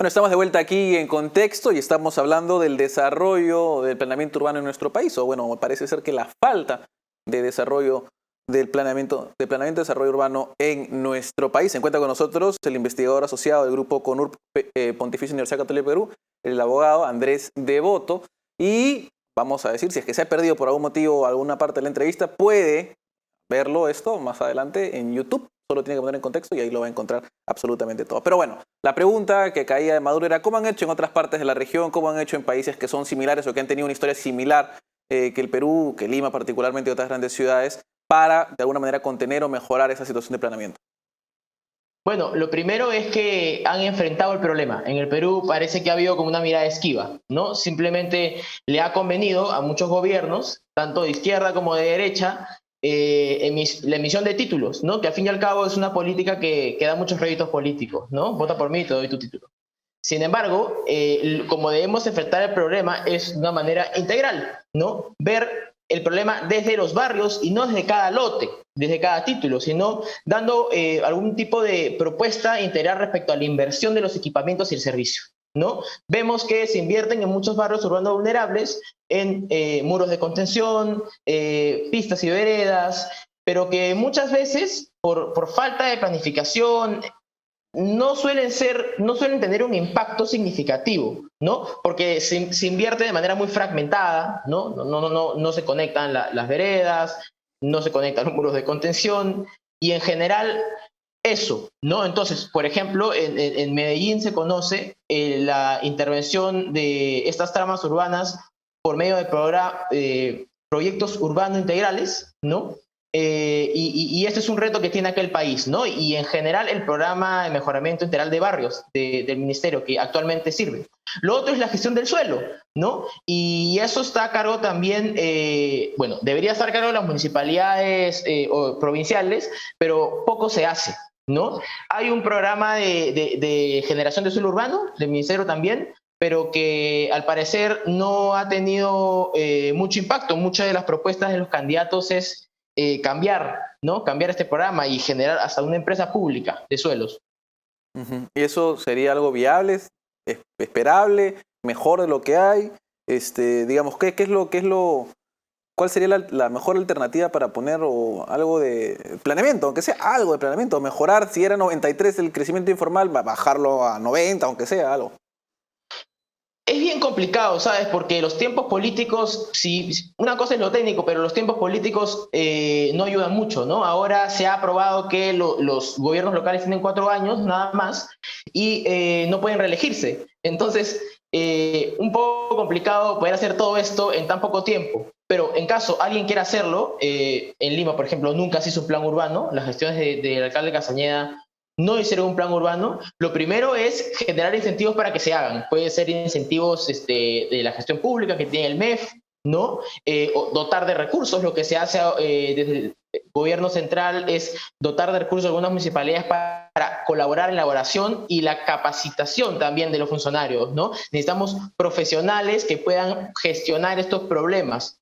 Bueno, estamos de vuelta aquí en Contexto y estamos hablando del desarrollo del planeamiento urbano en nuestro país. O bueno, parece ser que la falta de desarrollo del planeamiento de desarrollo urbano en nuestro país. Se encuentra con nosotros el investigador asociado del Grupo CONURP Pontificia Universidad Católica del Perú, el abogado Andrés Devoto. Y vamos a decir, si es que se ha perdido por algún motivo alguna parte de la entrevista, puede verlo esto más adelante en YouTube. Solo tiene que poner en contexto y ahí lo va a encontrar absolutamente todo. Pero bueno, la pregunta que caía de Maduro era ¿cómo han hecho en otras partes de la región? ¿Cómo han hecho en países que son similares o que han tenido una historia similar que el Perú, que Lima particularmente y otras grandes ciudades, para de alguna manera contener o mejorar esa situación de planeamiento? Bueno, lo primero es que han enfrentado el problema. En el Perú parece que ha habido como una mirada esquiva, ¿no? Simplemente le ha convenido a muchos gobiernos, tanto de izquierda como de derecha, la emisión de títulos, ¿no? Que al fin y al cabo es una política que da muchos réditos políticos, ¿no? Vota por mí, te doy tu título. Sin embargo, como debemos enfrentar el problema es de una manera integral, ¿no? Ver el problema desde los barrios y no desde cada lote, desde cada título, sino dando algún tipo de propuesta integral respecto a la inversión de los equipamientos y el servicio, ¿no? Vemos que se invierten en muchos barrios urbanos vulnerables en muros de contención, pistas y veredas, pero que muchas veces por falta de planificación no suelen tener un impacto significativo, ¿no? Porque se invierte de manera muy fragmentada, ¿no? No se conectan las veredas, no se conectan los muros de contención y en general eso, ¿no? Entonces, por ejemplo, en Medellín se conoce la intervención de estas tramas urbanas por medio de proyectos urbanos integrales, ¿no? Y este es un reto que tiene aquel país, ¿no? Y en general el programa de mejoramiento integral de barrios del ministerio que actualmente sirve. Lo otro es la gestión del suelo, ¿no? Y eso está a cargo también, bueno, debería estar a cargo de las municipalidades o provinciales, pero poco se hace, ¿no? Hay un programa de generación de suelo urbano del ministerio también, pero que al parecer no ha tenido mucho impacto. Muchas de las propuestas de los candidatos es cambiar, ¿no? Cambiar este programa y generar hasta una empresa pública de suelos. ¿Y eso sería algo viable, esperable, mejor de lo que hay? Digamos, ¿cuál sería la mejor alternativa para poner algo de planeamiento, aunque sea algo de planeamiento? Mejorar, si era 93 el crecimiento informal, bajarlo a 90, aunque sea algo. Es bien complicado, ¿sabes? Porque los tiempos políticos, una cosa es lo técnico, pero los tiempos políticos no ayudan mucho, ¿no? Ahora se ha aprobado que los gobiernos locales tienen 4 años, nada más, y no pueden reelegirse. Entonces, un poco complicado poder hacer todo esto en tan poco tiempo. Pero en caso alguien quiera hacerlo, en Lima, por ejemplo, nunca se hizo un plan urbano. Las gestiones del alcalde Castañeda no hicieron un plan urbano. Lo primero es generar incentivos para que se hagan. Puede ser incentivos de la gestión pública que tiene el MEF, ¿no? O dotar de recursos. Lo que se hace desde el gobierno central es dotar de recursos a algunas municipalidades para colaborar en la elaboración y la capacitación también de los funcionarios, ¿no? Necesitamos profesionales que puedan gestionar estos problemas.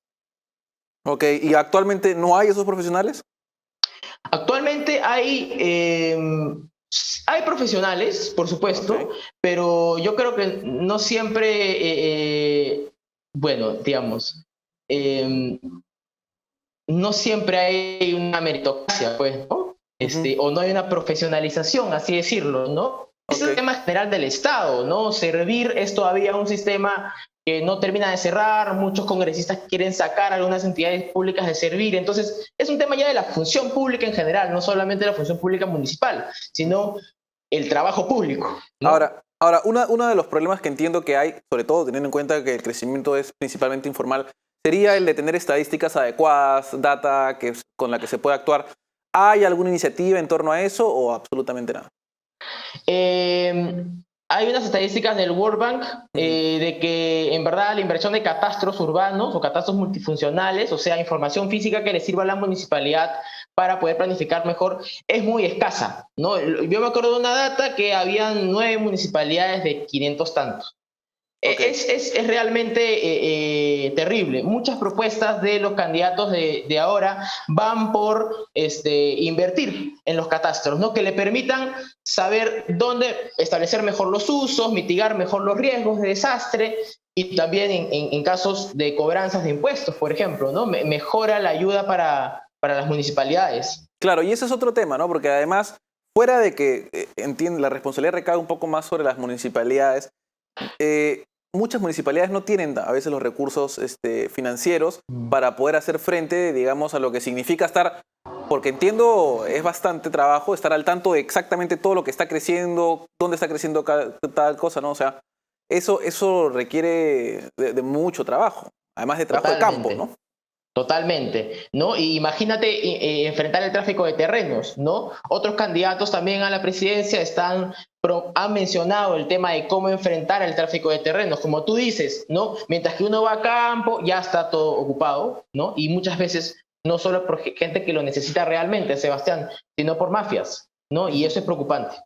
Ok, ¿y actualmente no hay esos profesionales? Actualmente hay profesionales, por supuesto, Okay. pero yo creo que no siempre, bueno, digamos, no siempre hay una meritocracia, pues, ¿no? O no hay una profesionalización, así decirlo, ¿no? Es Okay. un tema general del Estado, ¿no? Servir es todavía un sistema que no termina de cerrar, muchos congresistas quieren sacar a algunas entidades públicas de servir, entonces es un tema ya de la función pública en general, no solamente la función pública municipal, sino el trabajo público, ¿no? Ahora uno de los problemas que entiendo que hay, sobre todo teniendo en cuenta que el crecimiento es principalmente informal, sería el de tener estadísticas adecuadas, data con la que se pueda actuar. ¿Hay alguna iniciativa en torno a eso o absolutamente nada? Hay unas estadísticas del World Bank de que en verdad la inversión de catastros urbanos o catastros multifuncionales, o sea, información física que le sirva a la municipalidad para poder planificar mejor, es muy escasa, ¿no? Yo me acuerdo de una data que habían 9 municipalidades de 500 tantos. Ok. Es realmente terrible. Muchas propuestas de los candidatos de ahora van por invertir en los catastros, ¿no? Que le permitan saber dónde establecer mejor los usos, mitigar mejor los riesgos de desastre y también en casos de cobranzas de impuestos, por ejemplo, ¿no? Mejora la ayuda para las municipalidades. Claro, y ese es otro tema, ¿no? Porque además, fuera de que entiendo, la responsabilidad recae un poco más sobre las municipalidades, muchas municipalidades no tienen a veces los recursos financieros para poder hacer frente, digamos, a lo que significa estar, porque entiendo, es bastante trabajo estar al tanto de exactamente todo lo que está creciendo, dónde está creciendo tal cosa, ¿no? O sea, eso requiere de mucho trabajo, además de trabajo de campo, Totalmente. ¿no? Totalmente, ¿no? Y imagínate enfrentar el tráfico de terrenos, ¿no? Otros candidatos también a la presidencia han mencionado el tema de cómo enfrentar el tráfico de terrenos, como tú dices, ¿no? Mientras que uno va a campo, ya está todo ocupado, ¿no? Y muchas veces no solo por gente que lo necesita realmente, Sebastián, sino por mafias, ¿no? Y eso es preocupante.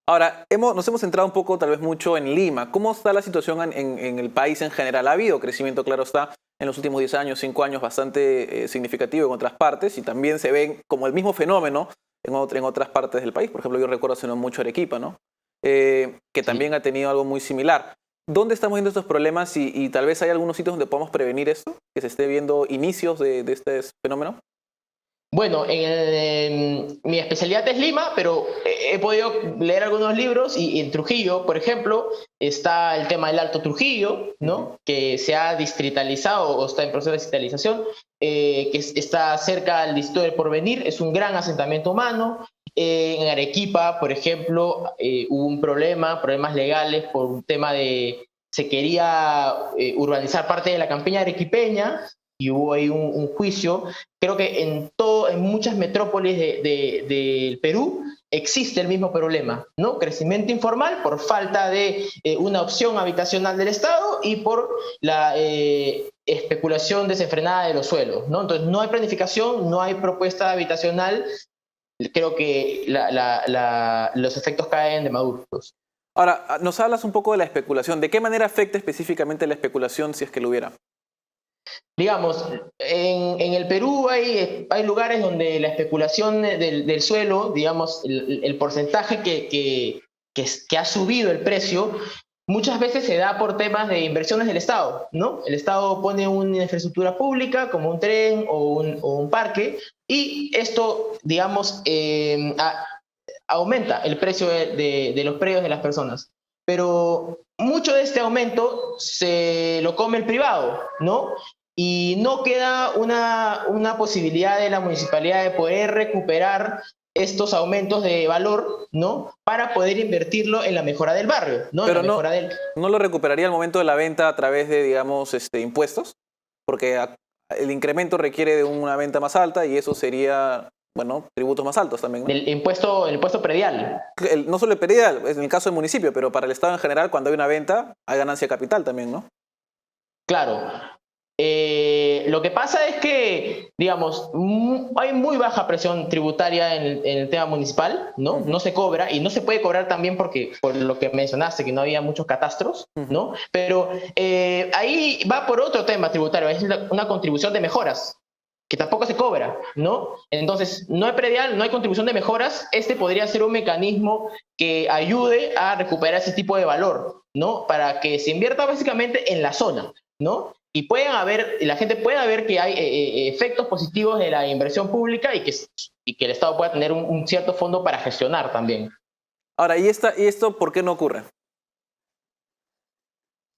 Ahora, nos hemos centrado un poco, tal vez mucho, en Lima. ¿Cómo está la situación en el país en general? Ha habido crecimiento, claro está, en los últimos 10 años, 5 años, bastante significativo en otras partes y también se ven como el mismo fenómeno en otras partes del país. Por ejemplo, yo recuerdo hace no mucho Arequipa, ¿no? Que Sí. también ha tenido algo muy similar. ¿Dónde estamos viendo estos problemas y tal vez hay algunos sitios donde podamos prevenir esto? Que se esté viendo inicios de este fenómeno. Bueno, mi especialidad es Lima, pero he podido leer algunos libros y en Trujillo, por ejemplo, está el tema del Alto Trujillo, ¿no? Que se ha distritalizado o está en proceso de distritalización, está cerca del Distrito del Porvenir, es un gran asentamiento humano. En Arequipa, por ejemplo, hubo problemas legales por un tema de se quería urbanizar parte de la campiña arequipeña y hubo ahí un juicio. Creo que en muchas metrópolis del Perú existe el mismo problema, ¿no? Crecimiento informal por falta de una opción habitacional del Estado y por la especulación desenfrenada de los suelos, ¿no? Entonces no hay planificación, no hay propuesta habitacional. Creo que los efectos caen de maduros. Ahora, nos hablas un poco de la especulación. ¿De qué manera afecta específicamente la especulación si es que lo hubiera? Digamos, en el Perú hay lugares donde la especulación del suelo, digamos, el porcentaje que ha subido el precio, muchas veces se da por temas de inversiones del Estado, ¿no? El Estado pone una infraestructura pública como un tren o un parque y esto, digamos, aumenta el precio de los predios de las personas. Pero mucho de este aumento se lo come el privado, ¿no? Y no queda una posibilidad de la municipalidad de poder recuperar estos aumentos de valor, ¿no? Para poder invertirlo en la mejora del barrio, ¿no? En la Pero mejora del... no lo recuperaría al momento de la venta a través de, digamos, impuestos, porque el incremento requiere de una venta más alta y eso sería, bueno, tributos más altos también, ¿no? el impuesto predial. No solo el predial, en el caso del municipio, pero para el Estado en general, cuando hay una venta, hay ganancia de capital también, ¿no? Claro. Lo que pasa es que, digamos, hay muy baja presión tributaria en el tema municipal, ¿no? No se cobra y no se puede cobrar también porque, por lo que mencionaste, que no había muchos catastros, ¿no? Pero ahí va por otro tema tributario, es una contribución de mejoras, que tampoco se cobra, ¿no? Entonces, no hay predial, no hay contribución de mejoras, podría ser un mecanismo que ayude a recuperar ese tipo de valor, ¿no? Para que se invierta básicamente en la zona, ¿no? Y la gente pueda ver que hay efectos positivos de la inversión pública y que el Estado pueda tener un cierto fondo para gestionar también. Ahora, ¿y esto por qué no ocurre?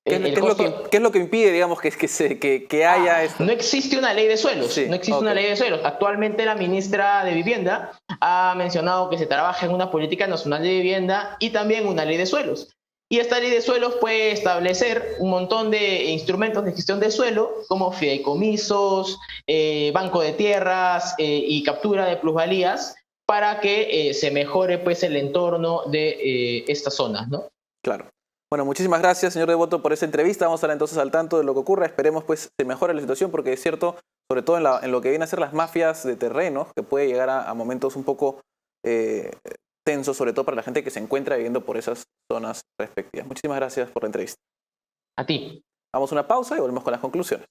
El costo, ¿Qué es lo que impide, digamos, que haya esto? no existe una ley de suelos, Sí, no existe ok. una ley de suelos. Actualmente la ministra de Vivienda ha mencionado que se trabaja en una política nacional de vivienda y también una ley de suelos. Y esta ley de suelos puede establecer un montón de instrumentos de gestión de suelo, como fideicomisos, banco de tierras y captura de plusvalías, para que se mejore pues, el entorno de estas zonas, ¿no? Claro. Bueno, muchísimas gracias, señor Devoto, por esta entrevista. Vamos a estar entonces al tanto de lo que ocurra. Esperemos pues se mejore la situación porque es cierto, sobre todo en lo que viene a ser las mafias de terrenos, que puede llegar a momentos un poco tensos, sobre todo para la gente que se encuentra viviendo por esas zonas respectivas. Muchísimas gracias por la entrevista. A ti. Vamos a una pausa y volvemos con las conclusiones.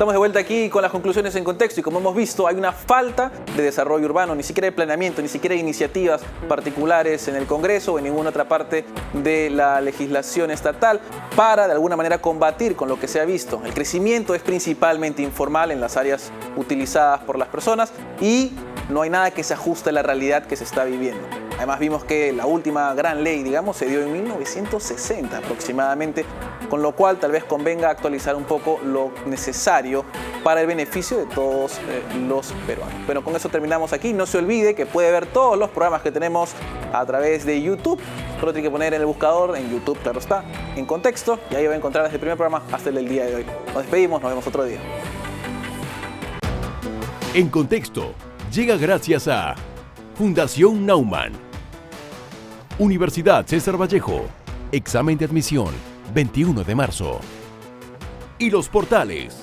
Estamos de vuelta aquí con las conclusiones en contexto y como hemos visto hay una falta de desarrollo urbano, ni siquiera de planeamiento, ni siquiera de iniciativas particulares en el Congreso o en ninguna otra parte de la legislación estatal para de alguna manera combatir con lo que se ha visto. El crecimiento es principalmente informal en las áreas utilizadas por las personas y no hay nada que se ajuste a la realidad que se está viviendo. Además vimos que la última gran ley, digamos, se dio en 1960 aproximadamente, con lo cual tal vez convenga actualizar un poco lo necesario para el beneficio de todos los peruanos. Bueno, con eso terminamos aquí. No se olvide que puede ver todos los programas que tenemos a través de YouTube. Solo tiene que poner en el buscador, en YouTube, claro está, en contexto, y ahí va a encontrar desde el primer programa hasta el del día de hoy. Nos despedimos, nos vemos otro día. En contexto, llega gracias a Fundación Naumann, Universidad César Vallejo, examen de admisión 21 de marzo. Y los portales